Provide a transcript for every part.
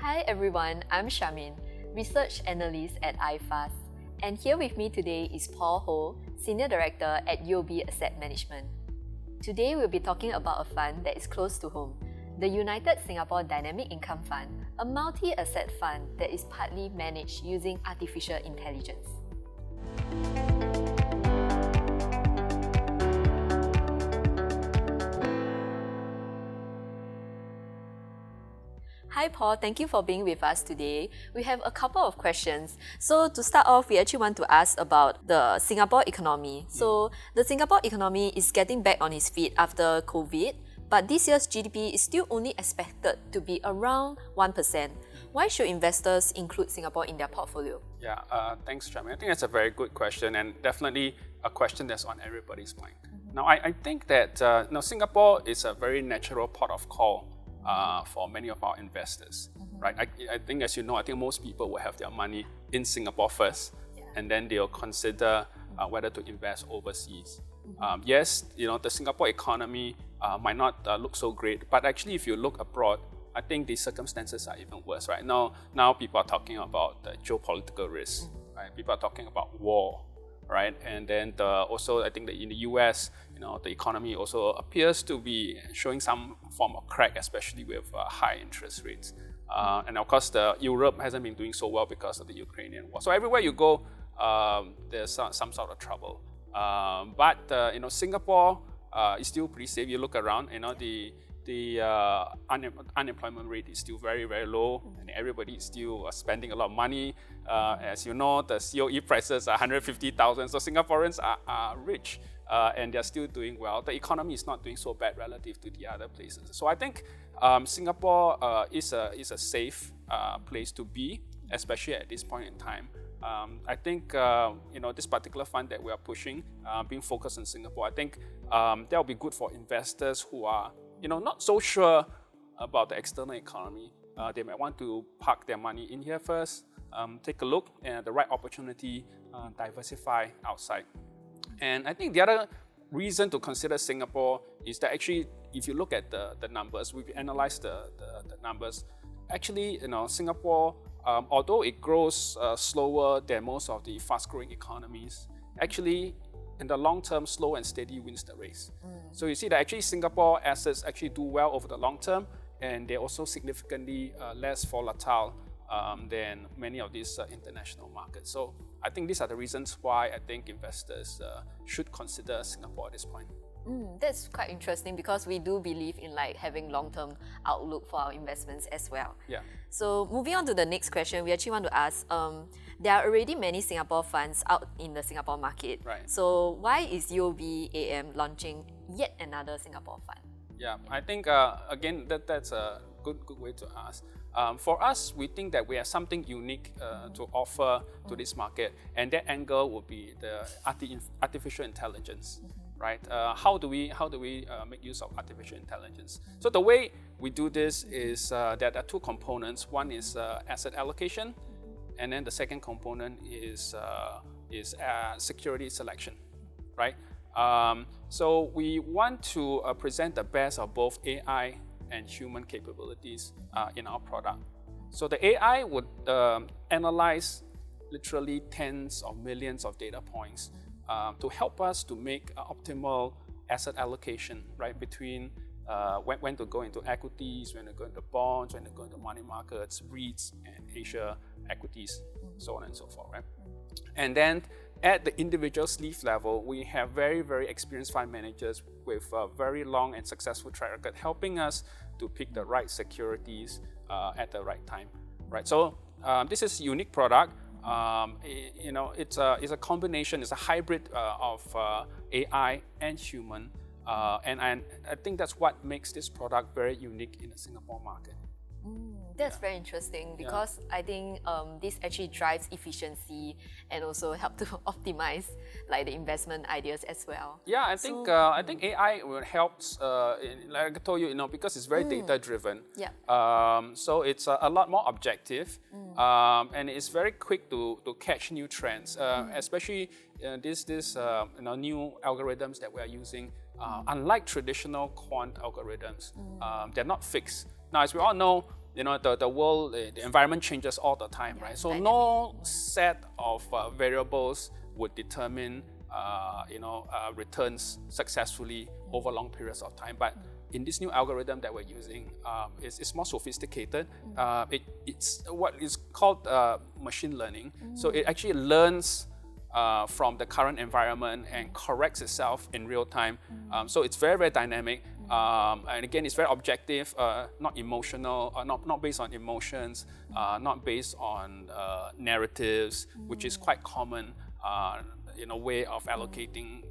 Hi everyone, I'm Shamin, Research Analyst at iFast. And here with me today is Paul Ho, Senior Director at UOB Asset Management. Today we'll be talking about a fund that is close to home, the United Singapore Dynamic Income Fund, a multi-asset fund that is partly managed using artificial intelligence. Hi Paul, thank you for being with us today. We have a couple of questions. So to start off, we actually want to ask about the Singapore economy. So the Singapore economy is getting back on its feet after COVID, but this year's GDP is still only expected to be around 1%. Why should investors include Singapore in their portfolio? Yeah, thanks, Chairman. I think that's a very good question and definitely a question that's on everybody's mind. Now, I think that Singapore is a very natural port of call for many of our investors, right? I think, as you know, I think most people will have their money in Singapore first, and then they'll consider whether to invest overseas. Yes, the Singapore economy might not look so great, but actually, if you look abroad, I think the circumstances are even worse, right? Now people are talking about the geopolitical risk, right? People are talking about war, right? And then also, I think that in the US, the economy also appears to be showing some form of crack, especially with high interest rates. And of course, Europe hasn't been doing so well because of the Ukrainian war. So everywhere you go, there's some sort of trouble. But Singapore is still pretty safe. You look around, the unemployment rate is still very, very low, and everybody is still spending a lot of money. As you know, the COE prices are 150,000, so Singaporeans are rich, and they're still doing well. The economy is not doing so bad relative to the other places. So I think Singapore is a safe place to be, especially at this point in time. I think this particular fund that we are pushing, being focused on Singapore, I think that will be good for investors who are not so sure about the external economy. They might want to park their money in here first, take a look, and at the right opportunity, diversify outside. And I think the other reason to consider Singapore is that actually, if you look at the numbers, we've analyzed the numbers. Actually, Singapore, although it grows slower than most of the fast-growing economies, actually, in the long term, slow and steady wins the race. So you see that actually Singapore assets actually do well over the long term, and they're also significantly less volatile than many of these international markets. So I think these are the reasons why I think investors should consider Singapore at this point. That's quite interesting because we do believe in having long-term outlook for our investments as well. Yeah. So moving on to the next question, we actually want to ask, there are already many Singapore funds out in the Singapore market. Right. So why is UOB AM launching yet another Singapore fund? Yeah, I think again that's a good way to ask. For us, we think that we have something unique to offer to this market, and that angle would be the artificial intelligence. Right? How do we make use of artificial intelligence? So the way we do this is there are two components. One is asset allocation, and then the second component is security selection, right? So we want to present the best of both AI and human capabilities in our product. So the AI would analyze literally tens of millions of data points to help us to make optimal asset allocation, right, between when to go into equities, when to go into bonds, when to go into money markets, REITs, and Asia equities, so on and so forth, right? And then at the individual sleeve level, we have very, very experienced fund managers with a very long and successful track record helping us to pick the right securities at the right time, right? So this is a unique product. It's a combination, it's a hybrid of AI and human, and I think that's what makes this product very unique in the Singapore market. That's very interesting because I think this actually drives efficiency and also help to optimize the investment ideas as well. Yeah, I think AI will help. Like I told you, because it's very data driven. Yeah. So it's a lot more objective, and it's very quick to catch new trends, especially these new algorithms that we are using. Unlike traditional quant algorithms, they're not fixed. Now, as we all know, the world, the environment changes all the time, right? So dynamic. no set of variables would determine returns successfully over long periods of time. But in this new algorithm that we're using, it's more sophisticated. It's what is called machine learning. So it actually learns from the current environment and corrects itself in real time. So it's very, very dynamic. And again, it's very objective, not emotional, not based on emotions, not based on narratives, which is quite common way of allocating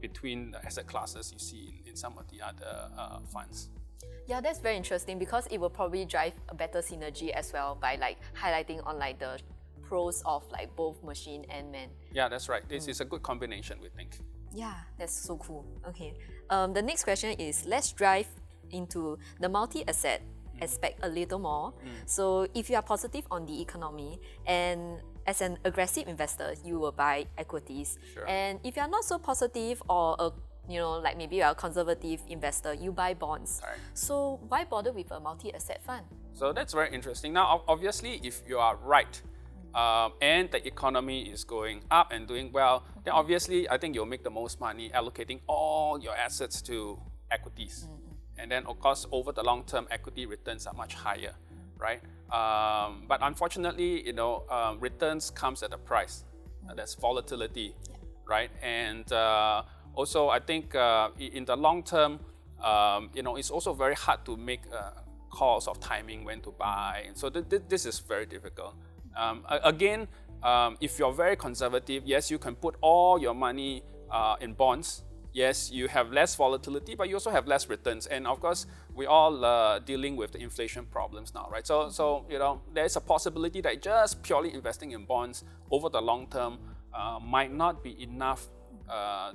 between the asset classes you see in some of the other funds. Yeah, that's very interesting because it will probably drive a better synergy as well by like highlighting on like the pros of like both machine and man. Yeah, that's right. This is a good combination, we think. Yeah, that's so cool. Okay. The next question is let's drive into the multi-asset aspect a little more. So if you are positive on the economy and as an aggressive investor, you will buy equities. Sure. And if you are not so positive or like maybe you are a conservative investor, you buy bonds. Right. So why bother with a multi-asset fund? So that's very interesting. Now, obviously, if you are right, and the economy is going up and doing well, then obviously I think you'll make the most money allocating all your assets to equities. And then of course over the long term equity returns are much higher, right? But unfortunately, returns comes at a price. There's volatility, right? And also I think in the long term, it's also very hard to make calls of timing when to buy. So this is very difficult. Again, if you're very conservative, yes, you can put all your money in bonds. Yes, you have less volatility, but you also have less returns. And of course, we all dealing with the inflation problems now, right? So there's a possibility that just purely investing in bonds over the long term might not be enough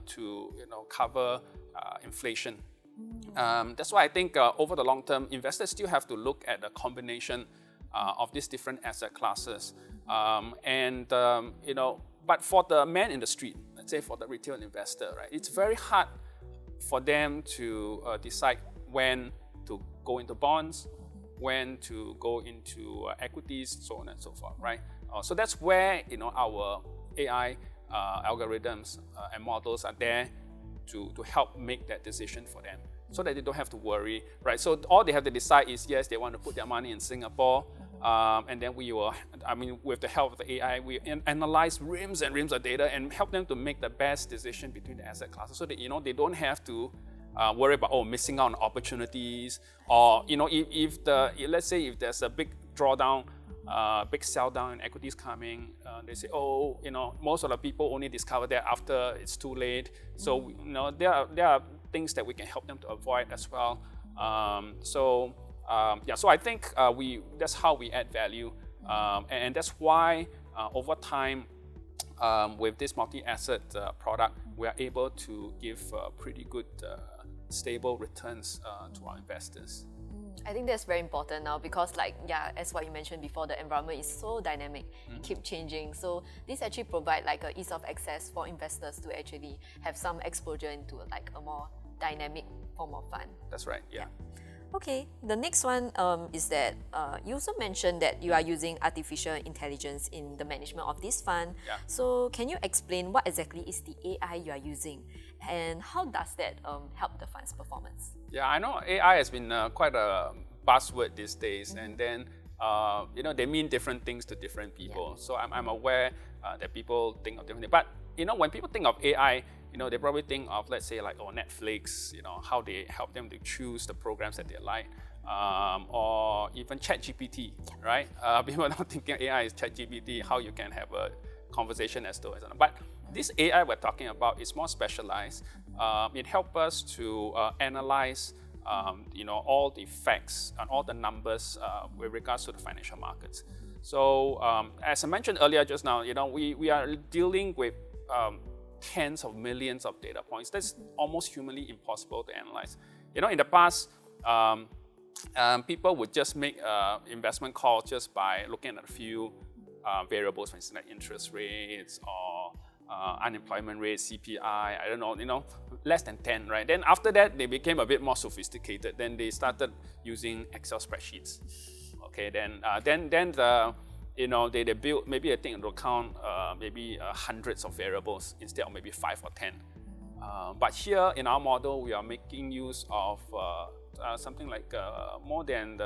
to cover inflation. That's why I think over the long term, investors still have to look at a combination of these different asset classes. But for the man in the street, let's say for the retail investor, right, it's very hard for them to decide when to go into bonds, when to go into equities, so on and so forth, right? So that's where our AI algorithms and models are there to help make that decision for them, so that they don't have to worry, right? So all they have to decide is, yes, they want to put their money in Singapore, and then we will, with the help of the AI, we analyze reams and reams of data and help them to make the best decision between the asset classes, so that they don't have to worry about missing out on opportunities, or let's say if there's a big drawdown, big sell down in equities coming, they say, most of the people only discover that after it's too late. So there are things that we can help them to avoid as well. So I think that's how we add value, and that's why over time, with this multi-asset product, we are able to give pretty good stable returns to our investors. I think that's very important now because as what you mentioned before, the environment is so dynamic, keep changing. So this actually provide like a ease of access for investors to actually have some exposure into like a more dynamic form of fund. That's right, yeah. Okay, the next one is that you also mentioned that you are using artificial intelligence in the management of this fund. Yeah. So can you explain what exactly is the AI you are using and how does that help the fund's performance? Yeah, I know AI has been quite a buzzword these days, and then they mean different things to different people. Yeah. So I'm aware that people think of different things. But when people think of AI, they probably think of, let's say, like Netflix, how they help them to choose the programs that they like, or even ChatGPT, right? People are not thinking AI is ChatGPT, how you can have a conversation as though. But this AI we're talking about is more specialized. It helps us to analyze, all the facts and all the numbers with regards to the financial markets. So as I mentioned earlier just now, we are dealing with tens of millions of data points. That's almost humanly impossible to analyze. In the past, people would just make investment calls just by looking at a few variables, for instance, like interest rates or unemployment rate, CPI, I don't know, less than 10, right? Then after that, they became a bit more sophisticated. Then they started using Excel spreadsheets. Okay, then the they build maybe I think it'll count maybe hundreds of variables instead of maybe 5 or 10. But here in our model, we are making use of something like more than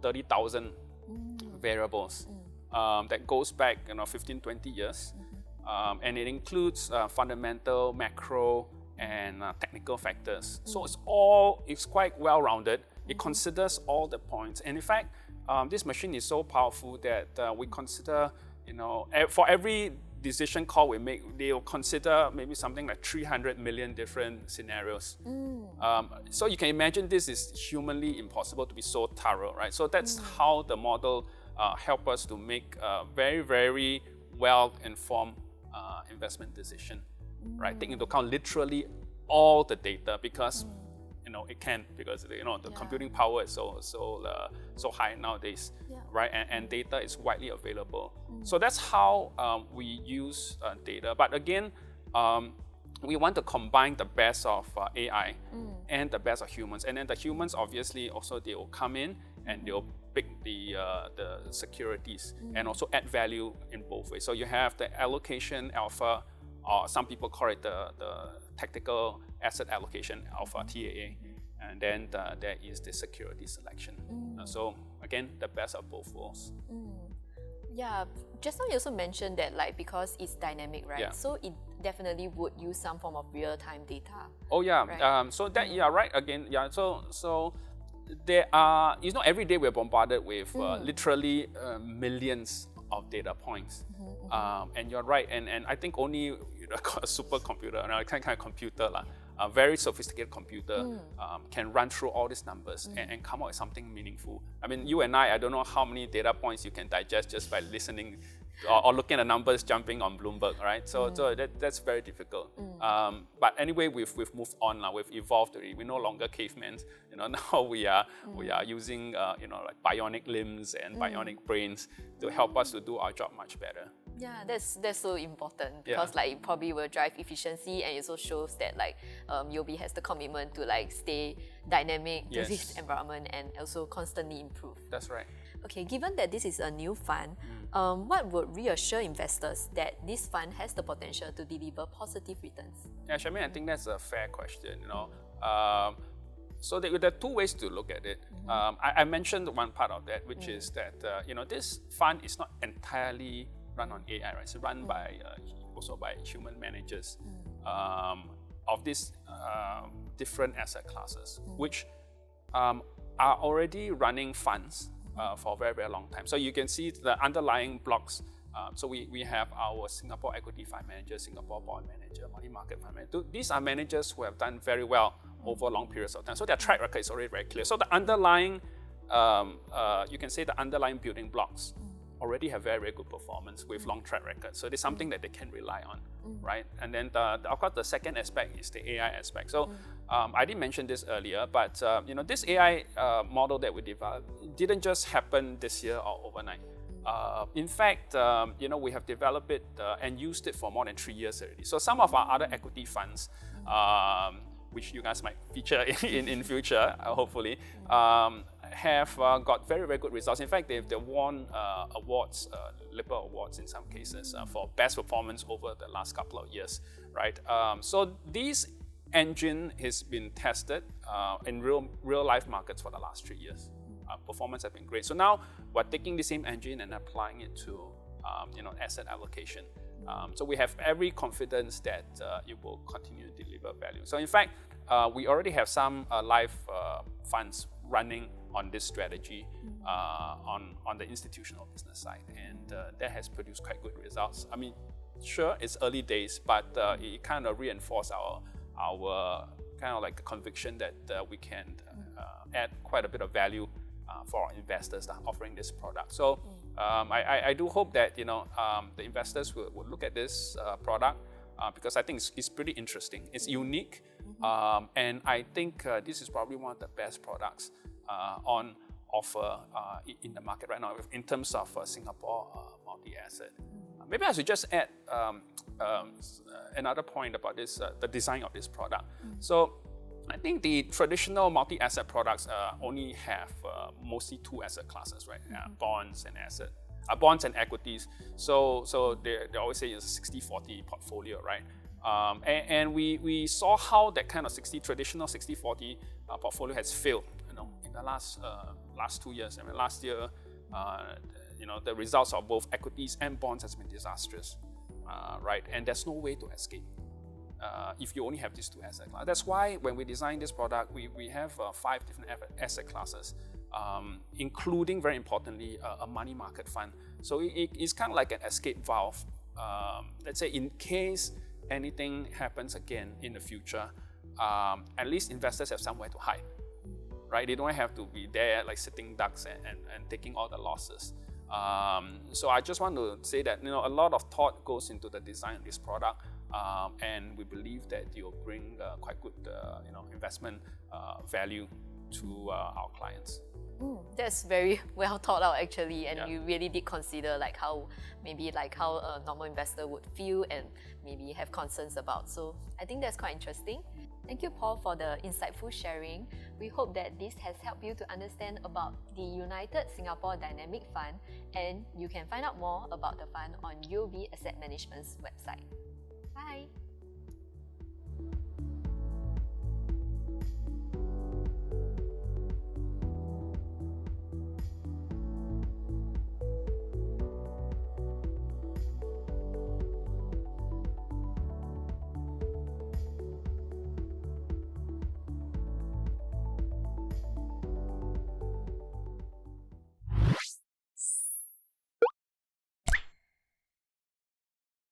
30,000 variables that goes back 15, 20 years. And it includes fundamental, macro, and technical factors. So it's quite well-rounded. It considers all the points. And in fact, this machine is so powerful that we consider, for every decision call we make, they will consider maybe something like 300 million different scenarios. So you can imagine this is humanly impossible to be so thorough, right? So that's how the model help us to make a very, very well-informed investment decision, right? Taking into account literally all the data because it can, because the computing power is so high nowadays, right? And data is widely available. So that's how we use data. But again, we want to combine the best of AI and the best of humans. And then the humans, obviously, also they will come in and they'll pick the securities and also add value in both ways. So you have the allocation alpha, or some people call it the tactical asset allocation alpha, TAA. And then there is the security selection. So again, the best of both worlds. Yeah, just now you also mentioned that because it's dynamic, right? Yeah. So it definitely would use some form of real-time data. Oh yeah, right? So that right again. Yeah, so there are every day we're bombarded with literally millions of data points. And you're right, and I think only a supercomputer, kind of computer a very sophisticated computer can run through all these numbers and come out with something meaningful. I mean, you and I don't know how many data points you can digest just by listening or looking at the numbers jumping on Bloomberg, right? So that's very difficult. But anyway, we've moved on now. We've evolved already. We're no longer cavemen. Now we are using like bionic limbs and bionic brains to help us to do our job much better. Yeah, that's so important because it probably will drive efficiency, and it also shows that UOB has the commitment to stay dynamic to this environment and also constantly improve. That's right. Okay, given that this is a new fund, what would reassure investors that this fund has the potential to deliver positive returns? Yeah, Charmaine, I think that's a fair question. So there are two ways to look at it. I mentioned one part of that, which is that this fund is not entirely run on AI, right? It's run by also by human managers of these different asset classes, which are already running funds for a very, very long time. So you can see the underlying blocks. So we have our Singapore Equity Fund Manager, Singapore Bond Manager, Money Market Fund Manager. These are managers who have done very well over long periods of time. So their track record is already very clear. So the underlying, you can say the underlying building blocks already have very, very good performance with long track record. So it's something that they can rely on, right? And then of course the second aspect is the AI aspect. So I didn't mention this earlier, but this AI model that we developed didn't just happen this year or overnight. In fact, we have developed it and used it for more than 3 years already. So some of our other equity funds, which you guys might feature in future, hopefully, have got very, very good results. In fact, they've won awards, Lipper Awards in some cases, for best performance over the last couple of years, right? So this engine has been tested in real life markets for the last 3 years. Performance has been great. So now we're taking the same engine and applying it to asset allocation. So we have every confidence that it will continue to deliver value. So in fact, we already have some live funds running on this strategy on the institutional business side, and that has produced quite good results. I mean, sure, it's early days, but it kind of reinforced our kind of like conviction that we can add quite a bit of value for our investors that are offering this product. So I do hope that the investors will look at this product because I think it's pretty interesting. It's unique, and I think this is probably one of the best products on offer in the market right now in terms of Singapore multi-asset. Maybe I should just add another point about this, the design of this product. So I think the traditional multi-asset products only have mostly two asset classes, right? Bonds and equities. So they always say it's a 60-40 portfolio, right? And we saw how that kind of traditional 60-40 portfolio has failed, in the last 2 years. I mean, last year, the results of both equities and bonds has been disastrous, right? And there's no way to escape if you only have these two asset classes. That's why when we design this product, we have 5 different asset classes, including, very importantly, a money market fund. So it's kind of like an escape valve. Let's say in case anything happens again in the future, at least investors have somewhere to hide, right? They don't have to be there like sitting ducks and taking all the losses. So I just want to say that a lot of thought goes into the design of this product, and we believe that it will bring quite good investment value to our clients. That's very well thought out actually, and you really did consider how a normal investor would feel and maybe have concerns about. So I think that's quite interesting. Thank you, Paul, for the insightful sharing. We hope that this has helped you to understand about the United Singapore Dynamic Fund, and you can find out more about the fund on UOB Asset Management's website. Bye!